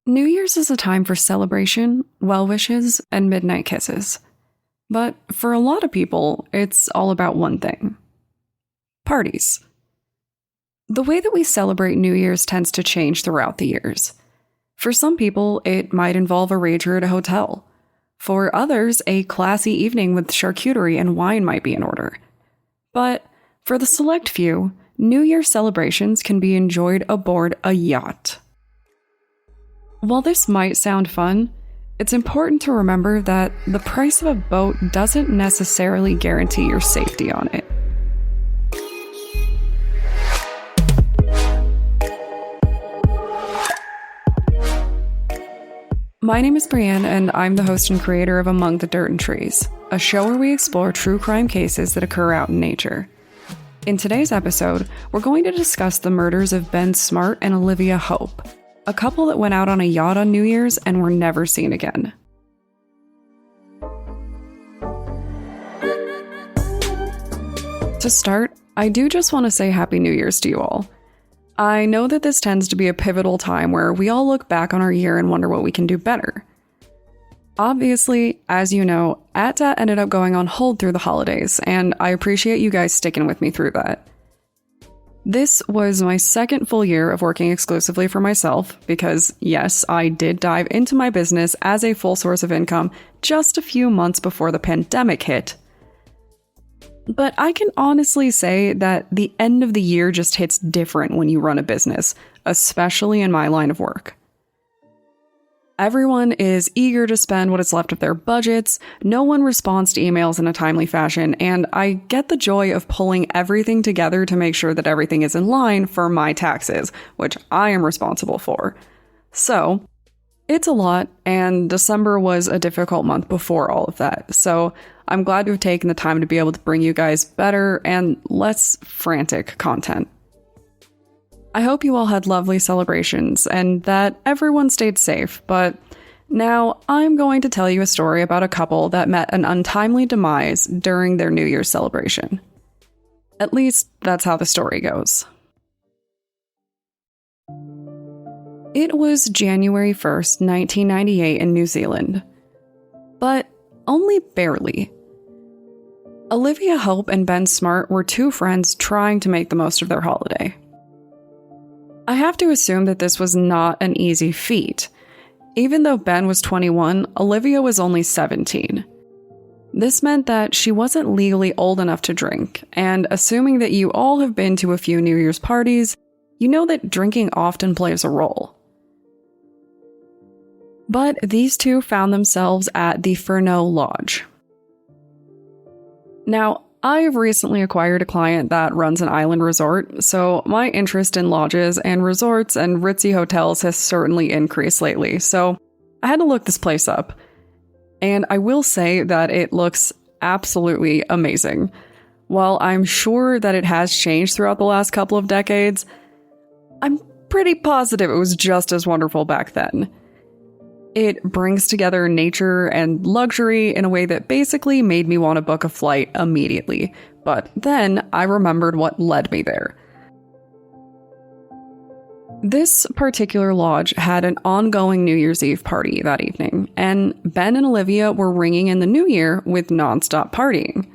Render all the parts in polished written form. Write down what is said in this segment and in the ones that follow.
New Year's is a time for celebration, well wishes, and midnight kisses. But for a lot of people, it's all about one thing: parties. The way that we celebrate New Year's tends to change throughout the years. For some people, it might involve a rager at a hotel. For others, a classy evening with charcuterie and wine might be in order. But for the select few, New Year celebrations can be enjoyed aboard a yacht. While this might sound fun, it's important to remember that the price of a boat doesn't necessarily guarantee your safety on it. My name is Brienne, and I'm the host and creator of Among the Dirt and Trees, a show where we explore true crime cases that occur out in nature. In today's episode, we're going to discuss the murders of Ben Smart and Olivia Hope, a couple that went out on a yacht on New Year's and were never seen again. To start, I do just want to say Happy New Year's to you all. I know that this tends to be a pivotal time where we all look back on our year and wonder what we can do better. Obviously, as you know, ATDAT ended up going on hold through the holidays, and I appreciate you guys sticking with me through that. This was my second full year of working exclusively for myself because, yes, I did dive into my business as a full source of income just a few months before the pandemic hit. But I can honestly say that the end of the year just hits different when you run a business, especially in my line of work. Everyone is eager to spend what is left of their budgets, no one responds to emails in a timely fashion, and I get the joy of pulling everything together to make sure that everything is in line for my taxes, which I am responsible for. So, it's a lot, and December was a difficult month before all of that, so I'm glad to have taken the time to be able to bring you guys better and less frantic content. I hope you all had lovely celebrations and that everyone stayed safe, but now I'm going to tell you a story about a couple that met an untimely demise during their New Year's celebration. At least, that's how the story goes. It was January 1st, 1998 in New Zealand. But only barely. Olivia Hope and Ben Smart were two friends trying to make the most of their holiday. I have to assume that this was not an easy feat. Even though Ben was 21, Olivia was only 17. This meant that she wasn't legally old enough to drink, and assuming that you all have been to a few New Year's parties, you know that drinking often plays a role. But these two found themselves at the Furneaux Lodge. Now, I have recently acquired a client that runs an island resort, so my interest in lodges and resorts and ritzy hotels has certainly increased lately, so I had to look this place up. And I will say that it looks absolutely amazing. While I'm sure that it has changed throughout the last couple of decades, I'm pretty positive it was just as wonderful back then. It brings together nature and luxury in a way that basically made me want to book a flight immediately. But then I remembered what led me there. This particular lodge had an ongoing New Year's Eve party that evening, and Ben and Olivia were ringing in the new year with nonstop partying.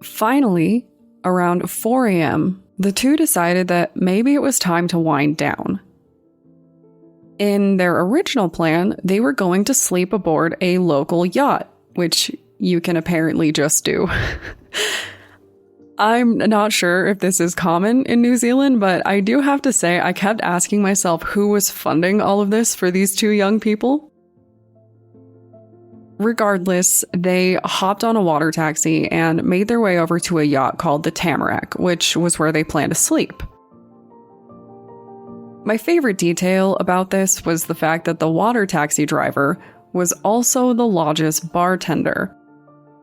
Finally, around 4 a.m., the two decided that maybe it was time to wind down. In their original plan, they were going to sleep aboard a local yacht, which you can apparently just do. I'm not sure if this is common in New Zealand, but I do have to say I kept asking myself who was funding all of this for these two young people. Regardless, they hopped on a water taxi and made their way over to a yacht called the Tamarack, which was where they planned to sleep. My favorite detail about this was the fact that the water taxi driver was also the lodge's bartender.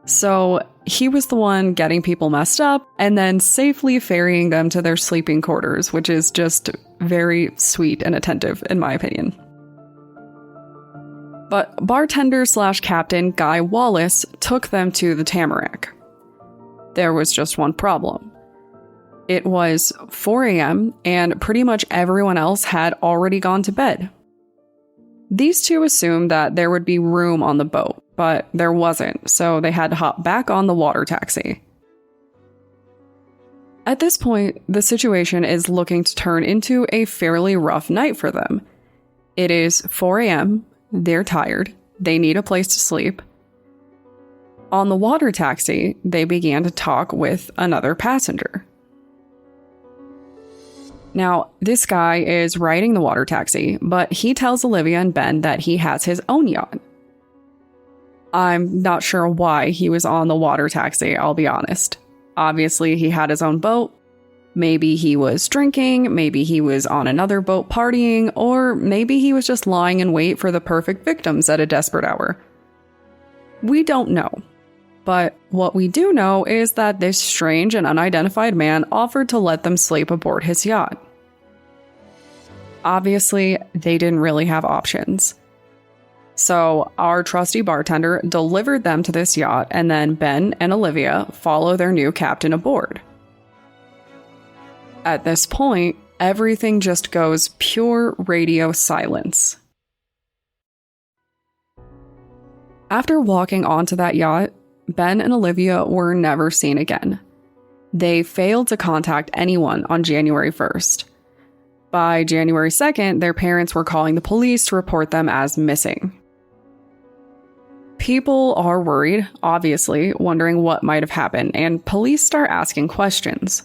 So he was the one getting people messed up and then safely ferrying them to their sleeping quarters, which is just very sweet and attentive, in my opinion. But bartender/captain Guy Wallace took them to the Tamarack. There was just one problem. It was 4 a.m. and pretty much everyone else had already gone to bed. These two assumed that there would be room on the boat, but there wasn't, so they had to hop back on the water taxi. At this point, the situation is looking to turn into a fairly rough night for them. It is 4 a.m., they're tired, they need a place to sleep. On the water taxi, they began to talk with another passenger. Now, this guy is riding the water taxi, but he tells Olivia and Ben that he has his own yacht. I'm not sure why he was on the water taxi, I'll be honest. Obviously, he had his own boat. Maybe he was drinking, maybe he was on another boat partying, or maybe he was just lying in wait for the perfect victims at a desperate hour. We don't know. But what we do know is that this strange and unidentified man offered to let them sleep aboard his yacht. Obviously, they didn't really have options. So our trusty bartender delivered them to this yacht, and then Ben and Olivia follow their new captain aboard. At this point, everything just goes pure radio silence. After walking onto that yacht, Ben and Olivia were never seen again. They failed to contact anyone on January 1st. By January 2nd, their parents were calling the police to report them as missing. People are worried, obviously, wondering what might have happened, and police start asking questions.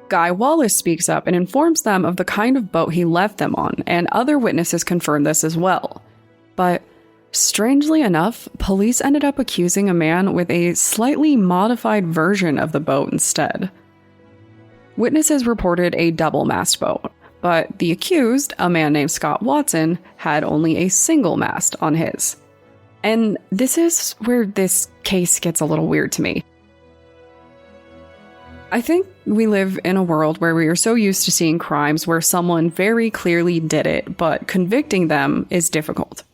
Guy Wallace speaks up and informs them of the kind of boat he left them on, and other witnesses confirm this as well. But strangely enough, police ended up accusing a man with a slightly modified version of the boat instead. Witnesses reported a double-mast boat, but the accused, a man named Scott Watson, had only a single mast on his. And this is where this case gets a little weird to me. I think we live in a world where we are so used to seeing crimes where someone very clearly did it, but convicting them is difficult.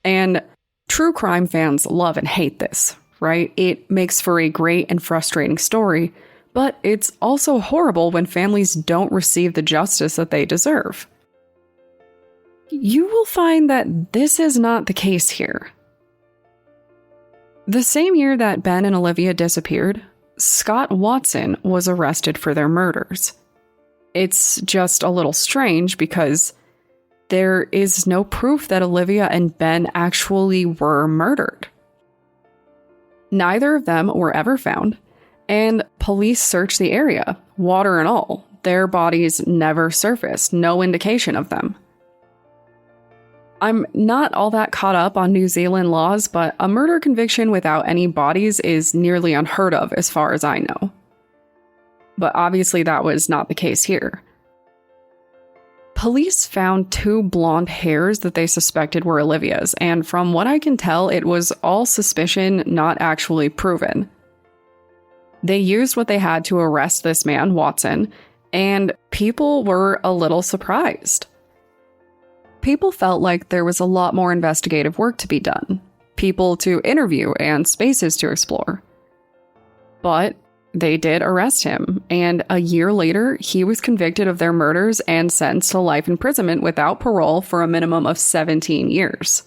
And true crime fans love and hate this, right? It makes for a great and frustrating story, but it's also horrible when families don't receive the justice that they deserve. You will find that this is not the case here. The same year that Ben and Olivia disappeared, Scott Watson was arrested for their murders. It's just a little strange because there is no proof that Olivia and Ben actually were murdered. Neither of them were ever found, and police searched the area, water and all. Their bodies never surfaced, no indication of them. I'm not all that caught up on New Zealand laws, but a murder conviction without any bodies is nearly unheard of as far as I know. But obviously that was not the case here. Police found 2 blonde hairs that they suspected were Olivia's, and from what I can tell, it was all suspicion, not actually proven. They used what they had to arrest this man, Watson, and people were a little surprised. People felt like there was a lot more investigative work to be done, people to interview and spaces to explore. But they did arrest him, and a year later, he was convicted of their murders and sentenced to life imprisonment without parole for a minimum of 17 years.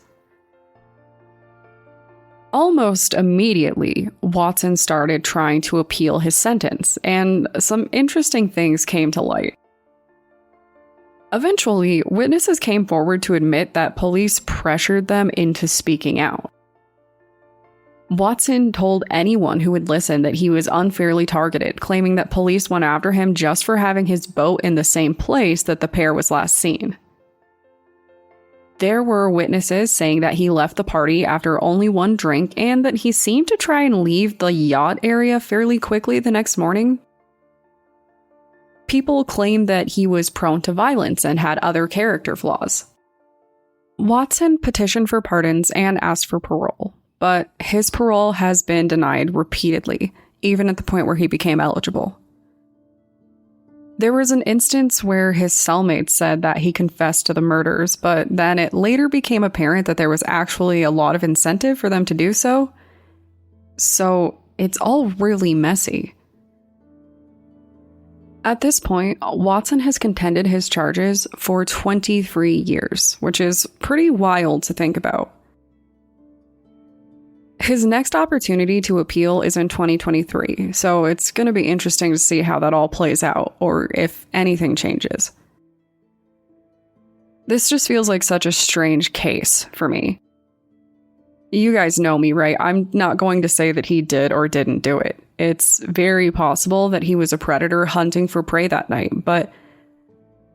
Almost immediately, Watson started trying to appeal his sentence, and some interesting things came to light. Eventually, witnesses came forward to admit that police pressured them into speaking out. Watson told anyone who would listen that he was unfairly targeted, claiming that police went after him just for having his boat in the same place that the pair was last seen. There were witnesses saying that he left the party after only one drink and that he seemed to try and leave the yacht area fairly quickly the next morning. People claimed that he was prone to violence and had other character flaws. Watson petitioned for pardons and asked for parole, but his parole has been denied repeatedly, even at the point where he became eligible. There was an instance where his cellmate said that he confessed to the murders, but then it later became apparent that there was actually a lot of incentive for them to do so. So it's all really messy. At this point, Watson has contended his charges for 23 years, which is pretty wild to think about. His next opportunity to appeal is in 2023, so it's going to be interesting to see how that all plays out, or if anything changes. This just feels like such a strange case for me. You guys know me, right? I'm not going to say that he did or didn't do it. It's very possible that he was a predator hunting for prey that night, but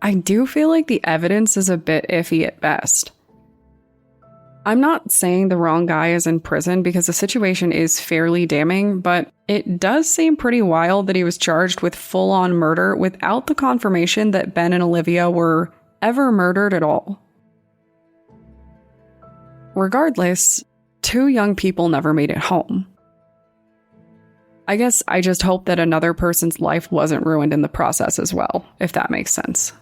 I do feel like the evidence is a bit iffy at best. I'm not saying the wrong guy is in prison because the situation is fairly damning, but it does seem pretty wild that he was charged with full-on murder without the confirmation that Ben and Olivia were ever murdered at all. Regardless, 2 young people never made it home. I guess I just hope that another person's life wasn't ruined in the process as well, if that makes sense.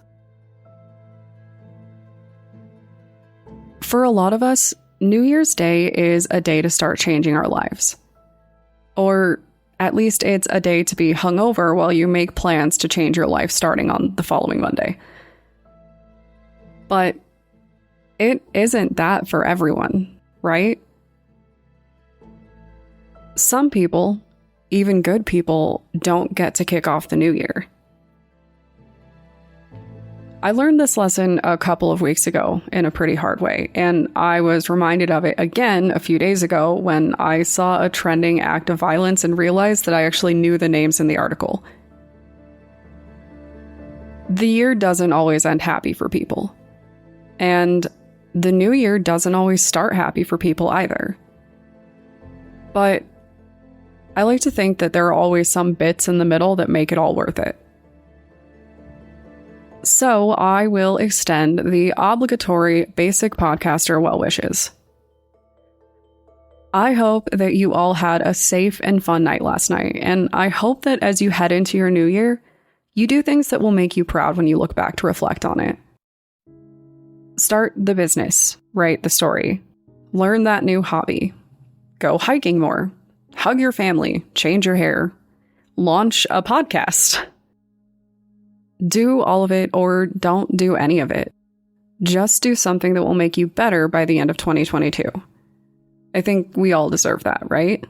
For a lot of us, New Year's Day is a day to start changing our lives. Or at least it's a day to be hungover while you make plans to change your life starting on the following Monday. But it isn't that for everyone, right? Some people, even good people, don't get to kick off the new year. I learned this lesson a couple of weeks ago in a pretty hard way, and I was reminded of it again a few days ago when I saw a trending act of violence and realized that I actually knew the names in the article. The year doesn't always end happy for people. And the new year doesn't always start happy for people either. But I like to think that there are always some bits in the middle that make it all worth it. So I will extend the obligatory basic podcaster well wishes. I hope that you all had a safe and fun night last night, and I hope that as you head into your new year, you do things that will make you proud when you look back to reflect on it. Start the business, write the story, learn that new hobby, go hiking more, hug your family, change your hair, launch a podcast. Do all of it or don't do any of it. Just do something that will make you better by the end of 2022. I think we all deserve that, right?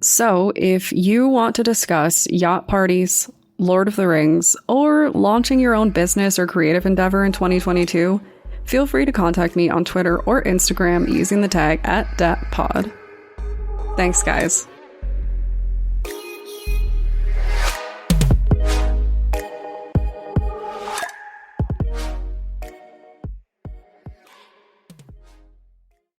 So, if you want to discuss yacht parties, Lord of the Rings, or launching your own business or creative endeavor in 2022, feel free to contact me on Twitter or Instagram using the tag @datpod. Thanks, guys.